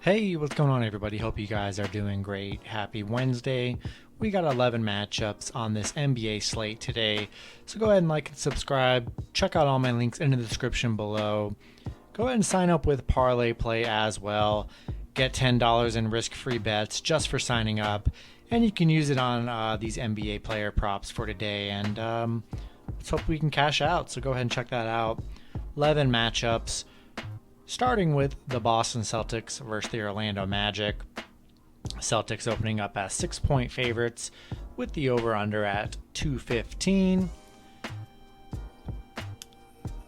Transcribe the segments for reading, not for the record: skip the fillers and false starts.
Hey, what's going on, everybody? Hope you guys are doing great. Happy Wednesday. We got 11 matchups on this NBA slate today. So go ahead and like and subscribe. Check out all my links in the description below. Go ahead and sign up with ParlayPlay as well. Get $10 in risk-free bets just for signing up. And you can use it on these NBA player props for today. And let's hope we can cash out. So go ahead and check that out. 11 matchups. Starting with the Boston Celtics versus the Orlando Magic. Celtics opening up as 6-point favorites with the over-under at 215.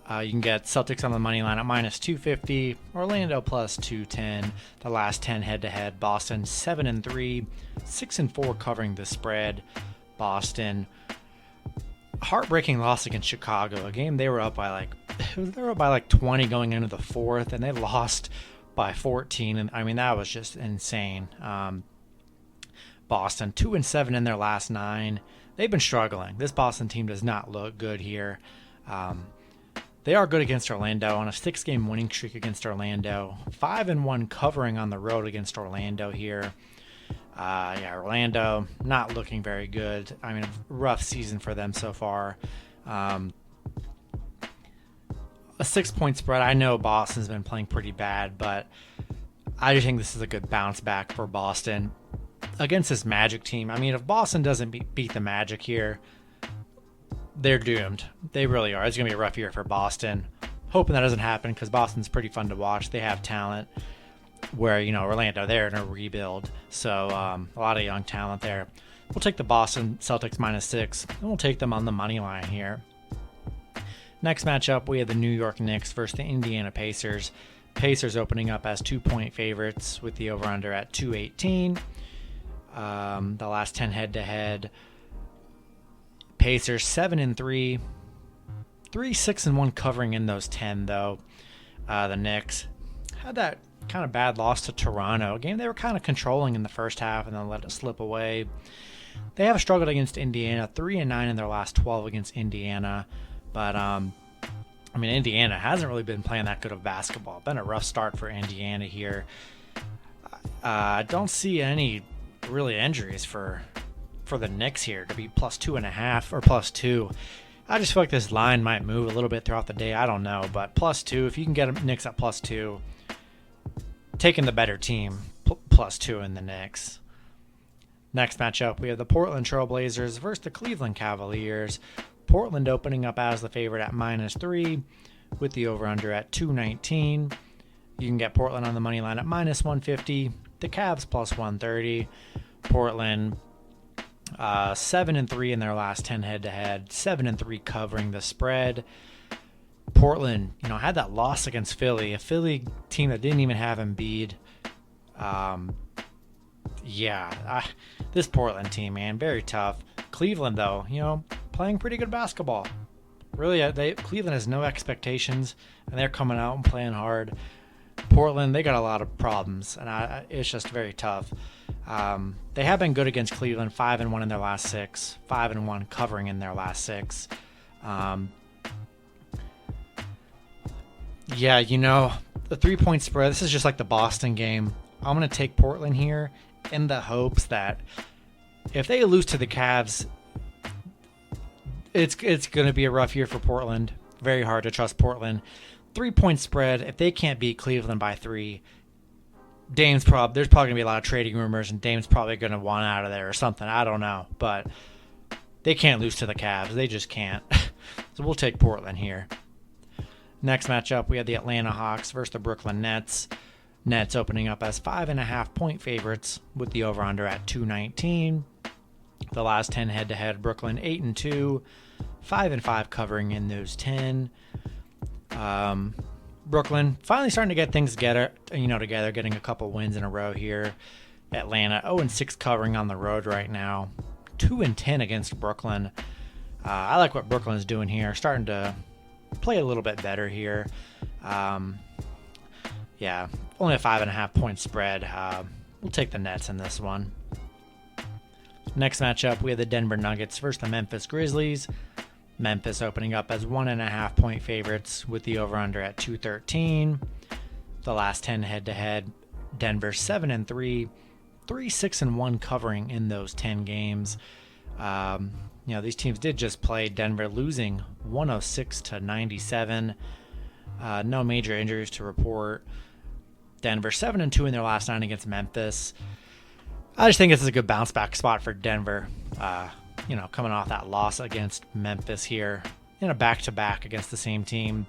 You can get Celtics on the money line at minus 250, Orlando plus 210. The last 10 head-to-head, Boston 7-3, 6-4 covering the spread. Boston, heartbreaking loss against Chicago, a game they were up by like 20 going into the fourth, and they lost by 14. And I mean, that was just insane. Boston 2-7 in their last 9. They've been struggling. This Boston team does not look good here. They are good against Orlando on a 6-game winning streak against Orlando. 5-1 covering on the road against Orlando here. Orlando not looking very good. I mean, a rough season for them so far. A 6-point spread. I know Boston's been playing pretty bad, but I do think this is a good bounce back for Boston against this Magic team. I mean, if Boston doesn't beat the Magic here, they're doomed. They really are. It's going to be a rough year for Boston. Hoping that doesn't happen because Boston's pretty fun to watch. They have talent. Where, Orlando, they're in a rebuild. So a lot of young talent there. We'll take the Boston Celtics minus 6, and we'll take them on the money line here. Next matchup, we have the New York Knicks versus the Indiana Pacers. Pacers opening up as 2-point favorites with the over-under at 218. The last 10 head-to-head. Pacers 7-3. 3-6-1 covering in those 10, though. The Knicks had that kind of bad loss to Toronto, a game they were kind of controlling in the first half and then let it slip away. They have struggled against Indiana, 3-9 in their last 12 against Indiana, but Indiana hasn't really been playing that good of basketball. Been a rough start for Indiana here. I don't see any really injuries for the Knicks here to be plus 2.5 or plus 2. I just feel like this line might move a little bit throughout the day. I don't know, but plus 2, if you can get Knicks at plus 2, taking the better team, plus 2 in the Knicks. Next matchup, we have the Portland Trail Blazers versus the Cleveland Cavaliers. Portland opening up as the favorite at minus 3 with the over-under at 219. You can get Portland on the money line at minus 150. The Cavs plus 130. Portland 7-3 in their last 10 head-to-head. 7-3 covering the spread. Portland, had that loss against Philly, a Philly team that didn't even have Embiid. This Portland team, man, very tough. Cleveland, though, playing pretty good basketball. Really, Cleveland has no expectations, and they're coming out and playing hard. Portland, they got a lot of problems, and it's just very tough. They have been good against Cleveland, 5-1 in their last 6, 5-1 covering in their last 6. The 3-point spread, this is just like the Boston game. I'm going to take Portland here in the hopes that if they lose to the Cavs, it's going to be a rough year for Portland. Very hard to trust Portland. 3-point spread, if they can't beat Cleveland by 3, there's probably going to be a lot of trading rumors, and Dame's probably going to want out of there or something. I don't know, but they can't lose to the Cavs. They just can't. So we'll take Portland here. Next matchup, we have the Atlanta Hawks versus the Brooklyn Nets. Nets opening up as 5.5-point favorites with the over-under at 219. The last 10 head-to-head, Brooklyn 8-2, 5-5 covering in those 10. Brooklyn finally starting to get things together, getting a couple wins in a row here. Atlanta 0-6 covering on the road right now, 2-10 against Brooklyn. I like what Brooklyn's doing here, starting to play a little bit better here. Only a 5.5-point spread. We'll take the Nets in this one. Next matchup, we have the Denver Nuggets versus the Memphis Grizzlies. Memphis opening up as 1.5-point favorites with the over-under at 213. The last 10 head-to-head, Denver 7-3, 3-6-1 covering in those 10 games. These teams did just play. Denver losing 106-97. No major injuries to report. Denver 7-2 in their last 9 against Memphis. I just think this is a good bounce back spot for Denver. Coming off that loss against Memphis here in a back-to-back against the same team.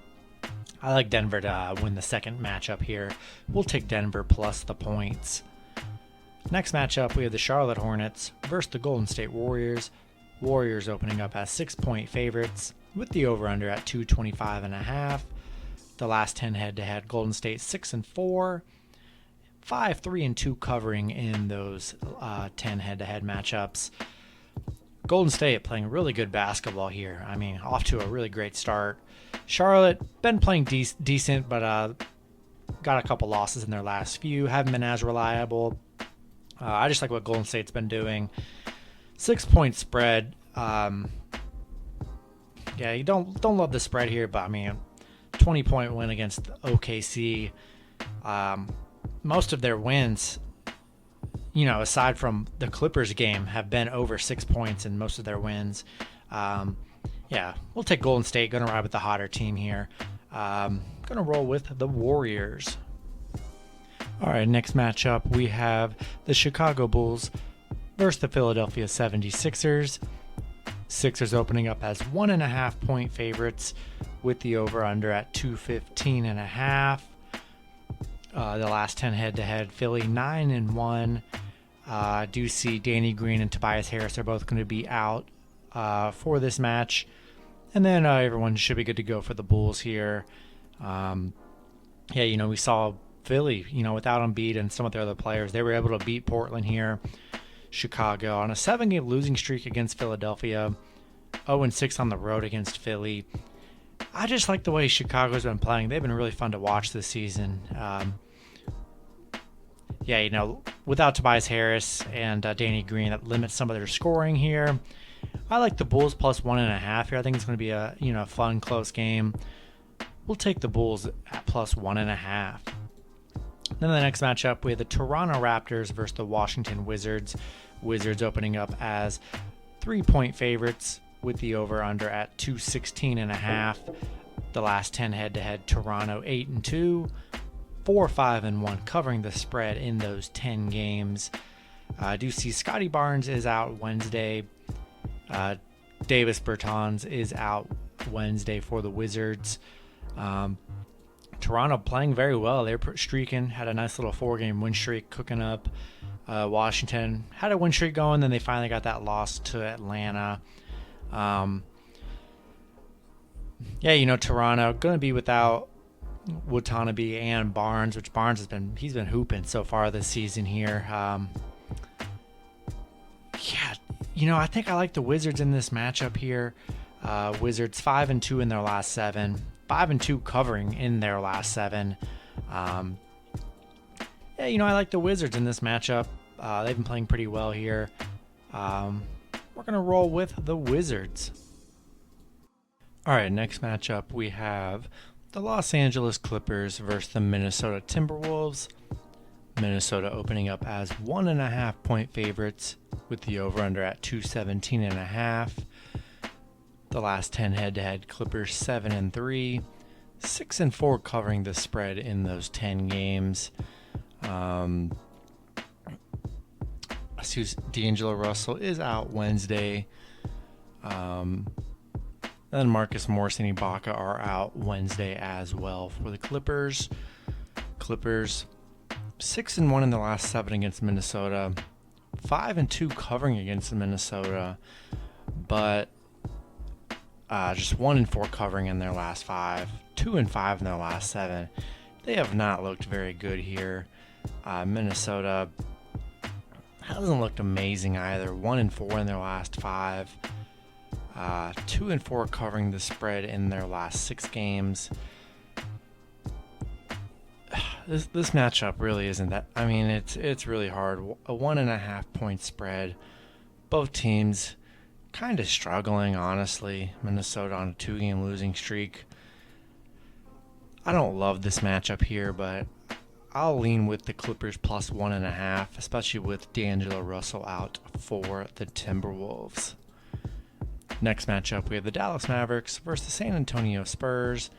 I like Denver to win the second matchup here. We'll take Denver plus the points. Next matchup, we have the Charlotte Hornets versus the Golden State Warriors. Warriors opening up as 6-point favorites with the over-under at 225.5. The last 10 head-to-head, Golden State 6-4, 5-3-2 covering in those 10 head-to-head matchups. Golden State playing really good basketball here. I mean, off to a really great start. Charlotte been playing decent, but got a couple losses in their last few. Haven't been as reliable. I just like what Golden State's been doing. 6-point spread. You don't love the spread here, but I mean, 20-point win against OKC. Most of their wins, aside from the Clippers game, have been over 6 points in most of their wins. We'll take Golden State. Going to ride with the hotter team here. Going to roll with the Warriors. All right, next matchup, we have the Chicago Bulls versus the Philadelphia 76ers. Sixers opening up as 1.5-point favorites with the over-under at 215.5. The last 10 head-to-head, Philly 9-1. I do see Danny Green and Tobias Harris are both going to be out for this match. And then everyone should be good to go for the Bulls here. We saw Philly, without Embiid and some of their other players, they were able to beat Portland here. Chicago on a 7-game losing streak against Philadelphia, 0-6 on the road against Philly. I just like the way Chicago's been playing. They've been really fun to watch this season. Without Tobias Harris and Danny Green, that limits some of their scoring here. I like the Bulls plus 1.5 here. I think it's going to be a fun, close game. We'll take the Bulls at plus 1.5. Then the next matchup, we have the Toronto Raptors versus the Washington Wizards. Wizards opening up as 3-point favorites with the over-under at 216.5. The last 10 head-to-head, Toronto 8-2, 4-5-1, covering the spread in those 10 games. I do see Scotty Barnes is out Wednesday. Davis Bertans is out Wednesday for the Wizards. Toronto playing very well. They're streaking, had a nice little 4-game win streak cooking up. Washington had a win streak going, then they finally got that loss to Atlanta. Toronto going to be without Watanabe and Barnes, which Barnes he's been hooping so far this season here. I think I like the Wizards in this matchup here. Wizards 5-2 in their last 7. 5-2 covering in their last 7. I like the Wizards in this matchup. They've been playing pretty well here. We're going to roll with the Wizards. All right, next matchup we have the Los Angeles Clippers versus the Minnesota Timberwolves. Minnesota opening up as 1.5-point favorites with the over-under at 217.5. The last 10 head-to-head, Clippers 7-3, 6-4 covering the spread in those 10 games. D'Angelo Russell is out Wednesday. Then Marcus Morris and Ibaka are out Wednesday as well for the Clippers. Clippers 6-1 in the last 7 against Minnesota, 5-2 covering against Minnesota, but just 1-4 covering in their last 5, 2-5 in their last 7. They have not looked very good here. Minnesota hasn't looked amazing either. 1-4 in their last 5. 2-4 covering the spread in their last 6 games. This matchup really isn't that. I mean, it's really hard. A 1.5-point spread. Both teams kind of struggling, honestly. Minnesota on a 2-game losing streak. I don't love this matchup here, but I'll lean with the Clippers plus 1.5, especially with D'Angelo Russell out for the Timberwolves. Next matchup, we have the Dallas Mavericks versus the San Antonio Spurs.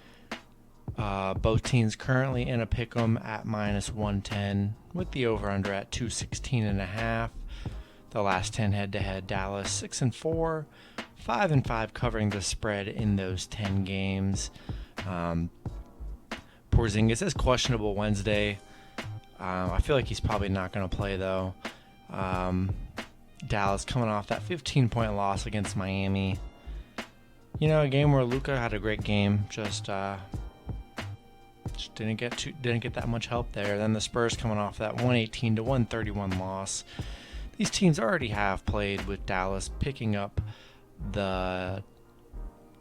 Both teams currently in a pick'em at minus 110, with the over/under at 216.5. The last 10 head-to-head, Dallas 6-4, 5-5 covering the spread in those 10 games. Porzingis is questionable Wednesday. I feel like he's probably not going to play though. Dallas coming off that 15-point loss against Miami. You know, a game where Luka had a great game, just didn't get that much help there. Then the Spurs coming off that 118-131 loss. These teams already have played, with Dallas picking up the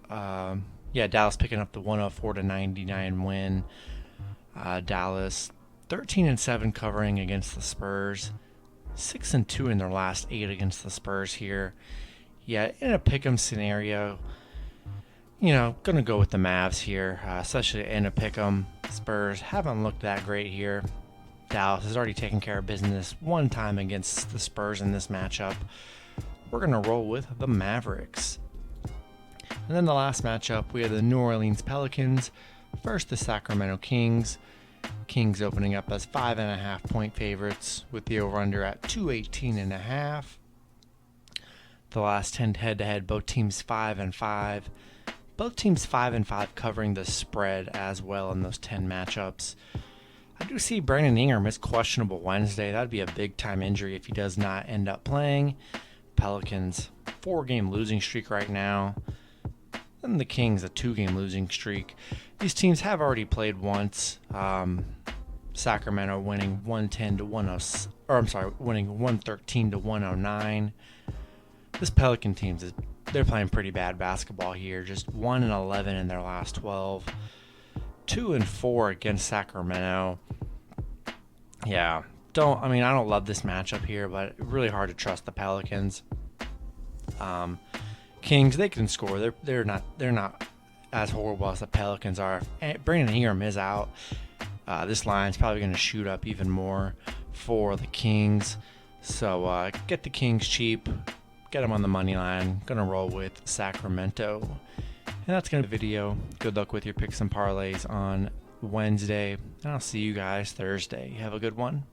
Dallas picking up the 104-99 win. Dallas 13-7 covering against the Spurs, 6-2 in their last 8 against the Spurs here. Yeah, in a pick'em scenario, you know, gonna go with the Mavs here, especially in a pick'em. Spurs haven't looked that great here. Dallas has already taken care of business one time against the Spurs in this matchup. We're gonna roll with the Mavericks. And then the last matchup, we have the New Orleans Pelicans versus the Sacramento Kings. Kings opening up as 5.5-point favorites, with the over/under at 218.5. The last 10 head-to-head, both teams 5-5. Both teams 5-5 covering the spread as well in those 10 matchups. I do see Brandon Ingram is questionable Wednesday. That'd be a big-time injury if he does not end up playing. Pelicans 4-game losing streak right now. And the Kings a 2-game losing streak. These teams have already played once. Sacramento winning 113-109. This Pelican team they're playing pretty bad basketball here. Just 1-11 in their last 12. 2-4 against Sacramento. Yeah, I don't love this matchup here, but really hard to trust the Pelicans. Kings, they can score. They're not as horrible as the Pelicans are. Brandon Ingram is out. This line's probably going to shoot up even more for the Kings. So get the Kings cheap. Get them on the money line. Going to roll with Sacramento. And that's going to be the video. Good luck with your picks and parlays on Wednesday. And I'll see you guys Thursday. Have a good one.